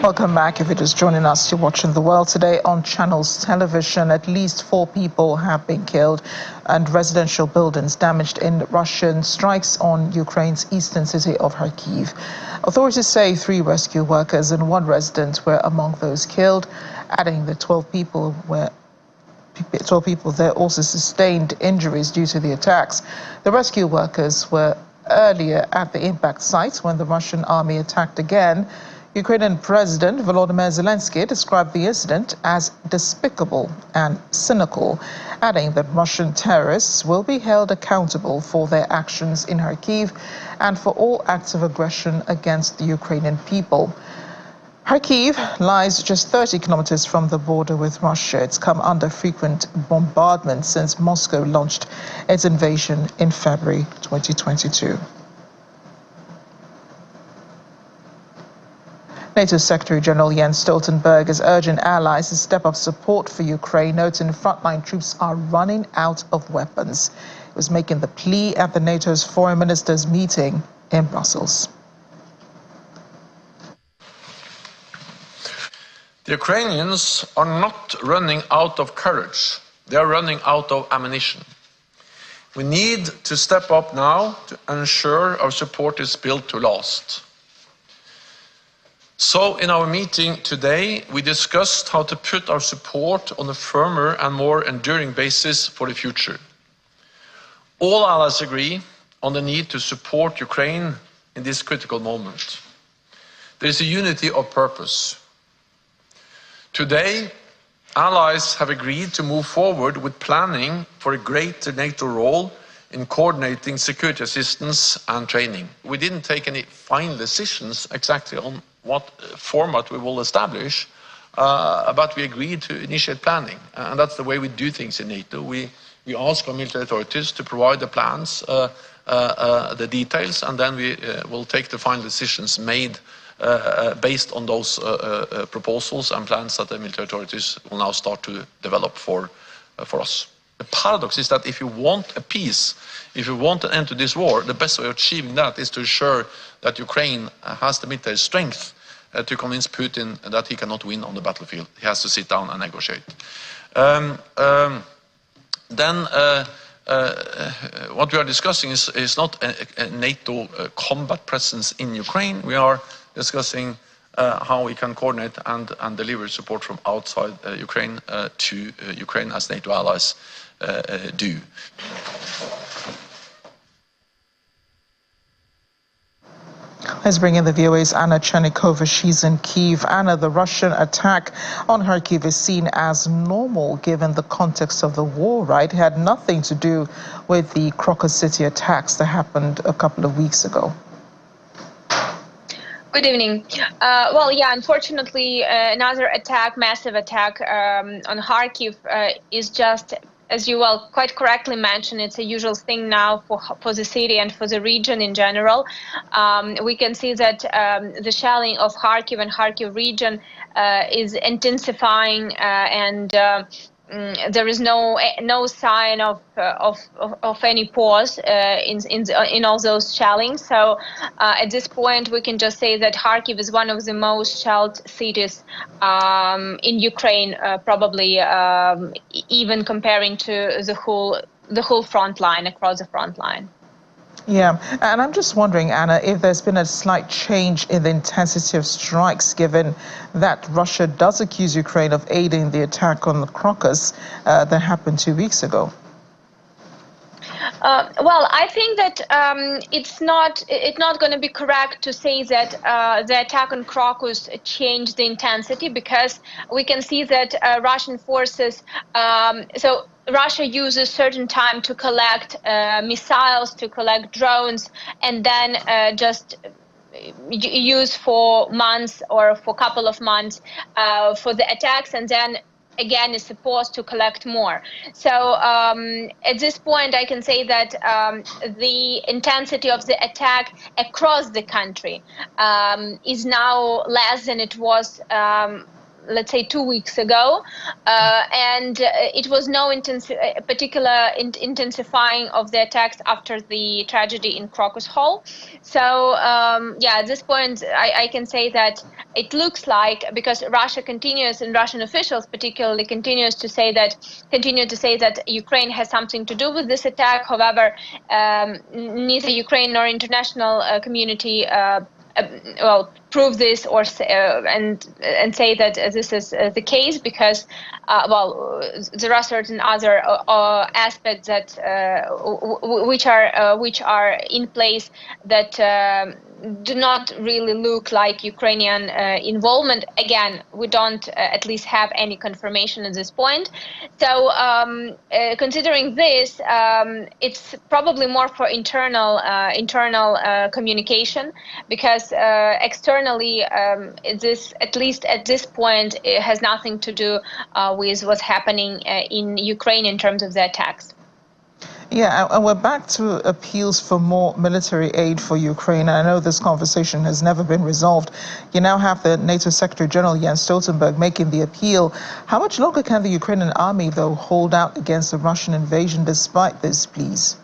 Welcome back. If you're just joining us, you're watching The World Today on Channels Television. At least 4 people have been killed and residential buildings damaged in Russian strikes on Ukraine's eastern city of Kharkiv. Authorities say 3 rescue workers and 1 resident were among those killed, adding that 12 people there also sustained injuries due to the attacks. The rescue workers were earlier at the impact site when the Russian army attacked again. Ukrainian President Volodymyr Zelensky described the incident as despicable and cynical, adding that Russian terrorists will be held accountable for their actions in Kharkiv and for all acts of aggression against the Ukrainian people. Kharkiv lies just 30 kilometers from the border with Russia. It's come under frequent bombardment since Moscow launched its invasion in February 2022. NATO Secretary General Jens Stoltenberg is urging allies to step up support for Ukraine, noting frontline troops are running out of weapons. He was making the plea at the NATO's foreign ministers' meeting in Brussels. The Ukrainians are not running out of courage. They are running out of ammunition. We need to step up now to ensure our support is built to last. So in our meeting today, we discussed how to put our support on a firmer and more enduring basis for the future. All allies agree on the need to support Ukraine in this critical moment. There is a unity of purpose. Today, allies have agreed to move forward with planning for a greater NATO role in coordinating security assistance and training. We didn't take any final decisions exactly on what format we will establish, but we agreed to initiate planning. And that's the way we do things in NATO. We ask our military authorities to provide the plans, the details, and then we will take the final decisions made based on those proposals and plans that the military authorities will now start to develop for us. The paradox is that if you want a peace, if you want an end to this war, the best way of achieving that is to ensure that Ukraine has the military strength to convince Putin that he cannot win on the battlefield. He has to sit down and negotiate. What we are discussing is not a NATO combat presence in Ukraine. We are discussing how we can coordinate and deliver support from outside Ukraine to Ukraine as NATO allies do. Let's bring in the VOA's Anna Chernikova. She's in Kyiv. Anna, the Russian attack on Kharkiv is seen as normal given the context of the war, right? It had nothing to do with the Kharkiv city attacks that happened a couple of weeks ago. Good evening. Unfortunately, another attack, massive attack on Kharkiv is just, as you quite correctly mentioned, it's a usual thing now for the city and for the region in general. We can see that the shelling of Kharkiv and Kharkiv region is intensifying, and there is no sign of any pause in all those shellings. So at this point, we can just say that Kharkiv is one of the most shelled cities in Ukraine, probably even comparing to the whole front line, across the front line. Yeah, and I'm just wondering, Anna, if there's been a slight change in the intensity of strikes, given that Russia does accuse Ukraine of aiding the attack on the Kharkiv that happened 2 weeks ago. I think that it's not going to be correct to say that the attack on Kharkiv changed the intensity, because we can see that Russian forces, Russia uses certain time to collect missiles, to collect drones, and then just use for months or for a couple of months for the attacks, and then again is supposed to collect more. So at this point, I can say that the intensity of the attack across the country is now less than it was let's say 2 weeks ago, and it was no particular intensifying of the attacks after the tragedy in Crocus Hall. So yeah, at this point, I can say that it looks like, because Russia continues, and Russian officials particularly continue to say that Ukraine has something to do with this attack. However, neither Ukraine nor international community well, prove this or and say that this is the case, because well, there are certain other aspects that which are in place that do not really look like Ukrainian involvement. Again, we don't at least have any confirmation at this point. So considering this, it's probably more for internal communication, because externally this, at least at this point, it has nothing to do with what's happening in Ukraine in terms of the attacks. Yeah, and we're back to appeals for more military aid for Ukraine. And I know this conversation has never been resolved. You now have the NATO Secretary General Jens Stoltenberg making the appeal. How much longer can the Ukrainian army, though, hold out against the Russian invasion despite these pleas?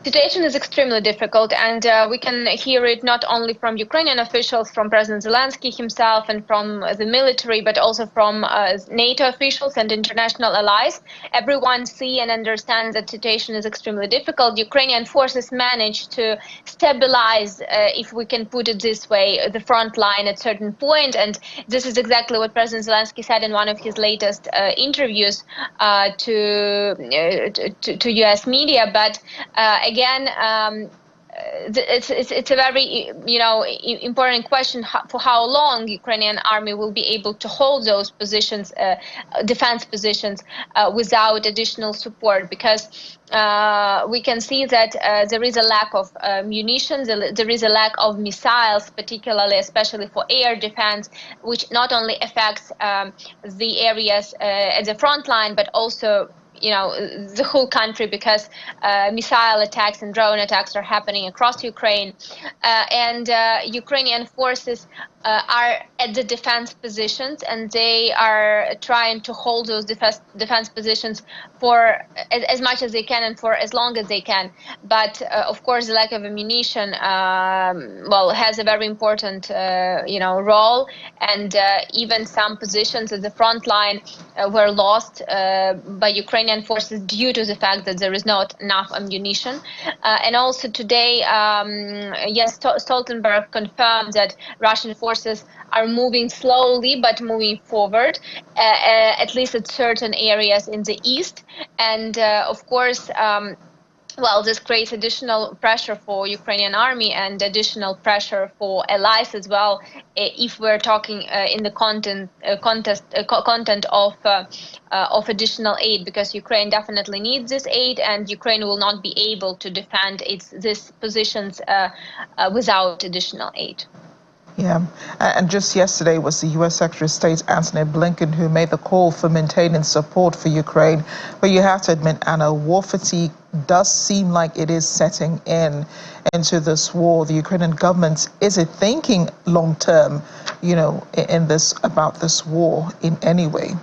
Situation is extremely difficult, and we can hear it not only from Ukrainian officials, from President Zelensky himself, and from the military, but also from NATO officials and international allies. Everyone see and understands that situation is extremely difficult. Ukrainian forces managed to stabilize, if we can put it this way, the front line at certain point, and this is exactly what President Zelensky said in one of his latest interviews to U.S. media. But again, it's a very important question for how long Ukrainian army will be able to hold those positions, defense positions, without additional support, because we can see that there is a lack of munitions, there is a lack of missiles, particularly, especially for air defense, which not only affects the areas at the front line, but also the whole country, because missile attacks and drone attacks are happening across Ukraine, and Ukrainian forces are at the defense positions, and they are trying to hold those defense positions for as much as they can and for as long as they can. But of course, the lack of ammunition well, has a very important role, and even some positions at the front line were lost by Ukrainian forces due to the fact that there is not enough ammunition. And also today, yes, Stoltenberg confirmed that Russian forces are moving slowly but moving forward, at least at certain areas in the east. And of course, well, this creates additional pressure for Ukrainian army and additional pressure for allies as well, if we're talking in the content of additional aid, because Ukraine definitely needs this aid, and Ukraine will not be able to defend these positions without additional aid. Yeah, and just yesterday was the U.S. Secretary of State Antony Blinken who made the call for maintaining support for Ukraine. But you have to admit, Anna, war fatigue does seem like it is setting into this war. The Ukrainian government, is it thinking long term, about this war in any way?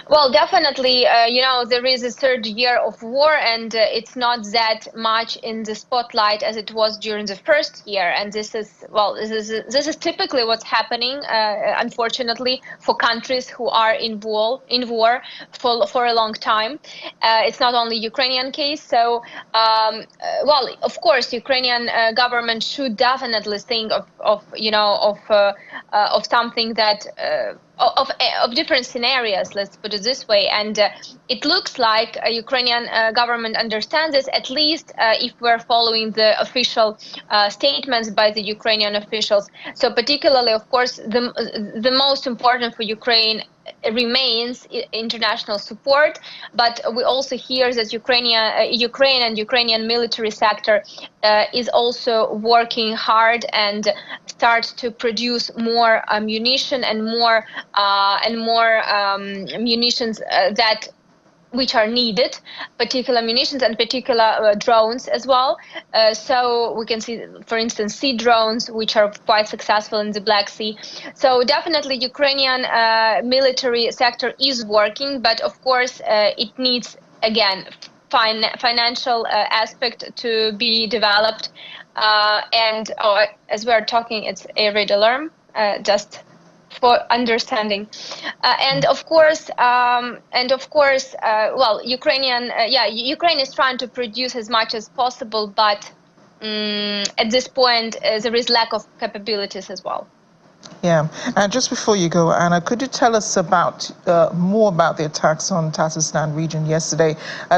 Well, definitely, there is a third year of war, and it's not that much in the spotlight as it was during the first year. And this is typically what's happening, unfortunately, for countries who are in war for a long time. It's not only Ukrainian case. So, well, of course, Ukrainian government should definitely think of something that. Of different scenarios, let's put it this way. And it looks like a Ukrainian government understands this, at least if we're following the official statements by the Ukrainian officials. So particularly, of course, the most important for Ukraine remains international support, but we also hear that Ukraine and Ukrainian military sector is also working hard and start to produce more ammunition and more munitions that which are needed, particular munitions and particular drones as well. So we can see, for instance, sea drones, which are quite successful in the Black Sea. So definitely Ukrainian military sector is working, but of course it needs, again, financial aspect to be developed. And as we are talking, it's a red alarm, just for understanding, and of course, well, Ukraine is trying to produce as much as possible, but at this point, there is lack of capabilities as well. Yeah, and just before you go, Anna, could you tell us about more about the attacks on Tatarstan region yesterday?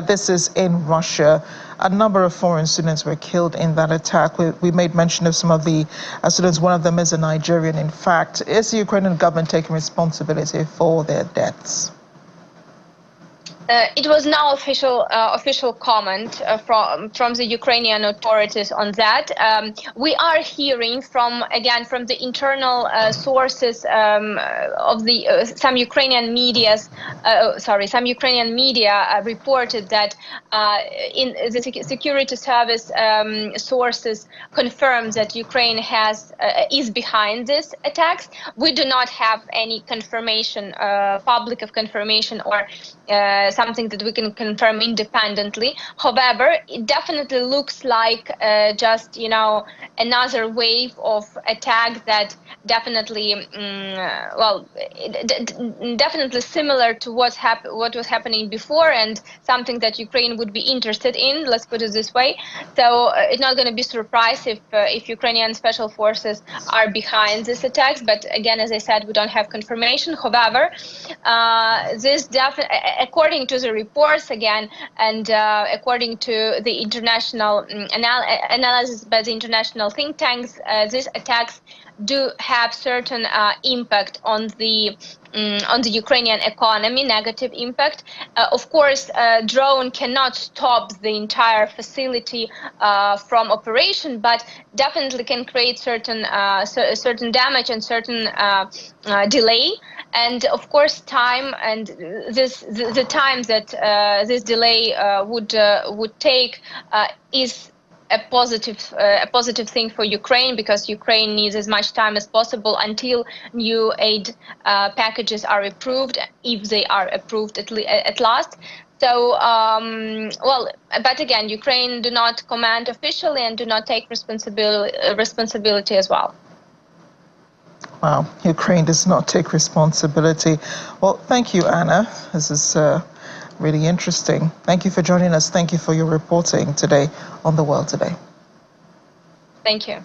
This is in Russia. A number of foreign students were killed in that attack. We made mention of some of the students. One of them is a Nigerian. In fact, is the Ukrainian government taking responsibility for their deaths? It was no official comment from the Ukrainian authorities on that. We are hearing from the internal sources of the some Ukrainian media reported that in the security service sources confirmed that Ukraine is behind these attacks. We do not have any confirmation, public confirmation, or something that we can confirm independently. However, it definitely looks like just, another wave of attack that definitely, definitely similar to what was happening before, and something that Ukraine would be interested in. Let's put it this way. So it's not going to be surprised if Ukrainian special forces are behind these attacks. But again, as I said, we don't have confirmation. However, this according to the reports again, and according to the international analysis by the international think tanks, these attacks do have certain impact on the Ukrainian economy, negative impact. Of course, drone cannot stop the entire facility from operation, but definitely can create certain damage and certain delay. And of course, time and the time that this delay would take is a positive thing for Ukraine, because Ukraine needs as much time as possible until new aid packages are approved, if they are approved at last. So, but again, Ukraine do not comment officially and do not take responsibility as well. Wow, Ukraine does not take responsibility. Well, thank you, Anna. This is really interesting. Thank you for joining us. Thank you for your reporting today on The World Today. Thank you.